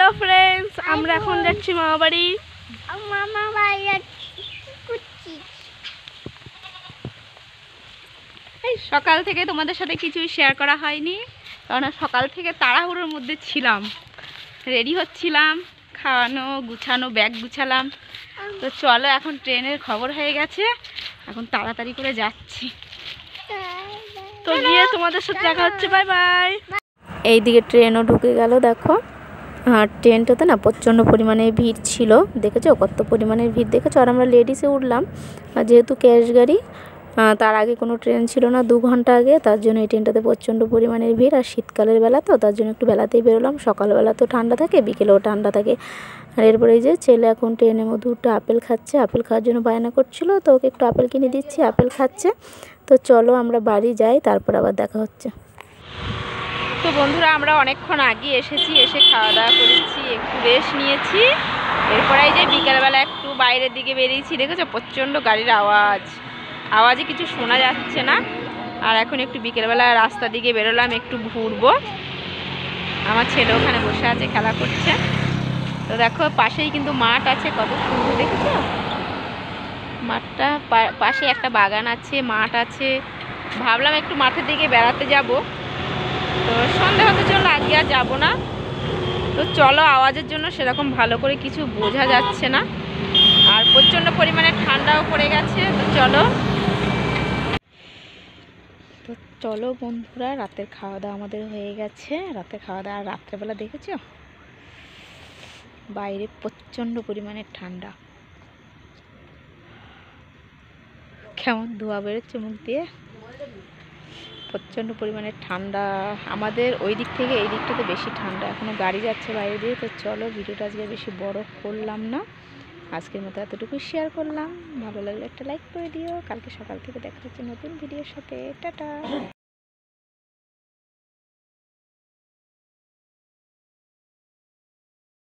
Hello friends, আমরা এখন যাচ্ছি মামা বাড়ি। সকাল থেকে তোমাদের সাথে কিছুই শেয়ার করা হয়নি, কারণ সকাল থেকে তাড়াহুড়োর মধ্যে ছিলাম, রেডি হচ্ছিলাম, খাওয়ানো গুছানো, ব্যাগ গুছালাম। তো চলো, এখন ট্রেনের খবর হয়ে গেছে, এখন তাড়াতাড়ি করে যাচ্ছি। তো গিয়ে তোমাদের সাথে দেখা হচ্ছে। Bye bye. এইদিকে ট্রেনও ঢুকে গেল, দেখো। আর ট্রেনটাতে না প্রচণ্ড পরিমাণে ভিড় ছিল, দেখেছো কত পরিমাণের ভিড় দেখেছো। আর আমরা লেডিসে উঠলাম, আর যেহেতু ক্যাশ গাড়ি, তার আগে কোনো ট্রেন ছিল না 2 ঘন্টা আগে, তার জন্য এই ট্রেনটাতে প্রচণ্ড পরিমাণের ভিড়। আর শীতকালের বেলা তো, তার জন্য একটু বেলাতেই বেরোলাম। সকালবেলা তো ঠান্ডা থাকে, বিকেলেও ঠান্ডা থাকে। আর এরপরে এই যে ছেলে এখন ট্রেনের মধ্যে একটু আপেল খাচ্ছে, আপেল খাওয়ার জন্য বায়না করছিল, তো ওকে একটু আপেল কিনে দিচ্ছি, আপেল খাচ্ছে। তো চলো আমরা বাড়ি যাই, তারপর আবার দেখা হচ্ছে। তো বন্ধুরা, আমরা অনেকক্ষণ আগে এসেছি, এসে খাওয়া দাওয়া করেছি, একটু রেস্ট নিয়েছি। এরপরে এই যে বিকালবেলা একটু বাইরের দিকে বেরিয়েছি, দেখেছো প্রচণ্ড গাড়ির আওয়াজে কিছু শোনা যাচ্ছে না। আর এখন একটু বিকেলবেলা রাস্তার দিকে বেরোলাম, একটু ঘুরবো। আমার ছেলে ওখানে বসে আছে, খেলা করছে। তো দেখো পাশেই কিন্তু মাঠ আছে, কত সুন্দর দেখেছো মাঠটা। পাশে একটা বাগান আছে, মাঠ আছে। ভাবলাম একটু মাঠের দিকে বেড়াতে যাব, তো সন্ধে হতে চলো, আজকে আর যাবো না। তো চলো, আওয়াজের জন্য সেরকম ভালো করে কিছু বোঝা যাচ্ছে না, আর প্রচণ্ড পরিমাণে ঠান্ডাও পড়ে গেছে। তো চলো বন্ধুরা, রাতের খাওয়া দাওয়া আমাদের হয়ে গেছে। রাতের খাওয়া দাওয়া, রাত্রেবেলা দেখেছো বাইরে প্রচণ্ড পরিমাণে ঠান্ডা, কেমন ধোয়া বেরোচ্ছে মুখ দিয়ে, প্রচণ্ড পরিমাণে ঠান্ডা। আমাদের ওই দিক থেকে এই দিকটাতে বেশি ঠান্ডা, এখনও গাড়ি যাচ্ছে বাইরে দিয়ে। তো চলো, ভিডিওটা আজকে বেশি বড় করলাম না, আজকের মতো এতটুকু শেয়ার করলাম। ভালো লাগলে একটা লাইক করে দিও। কালকে সকাল থেকে দেখা হচ্ছে নতুন ভিডিওর সাথে। টাটা।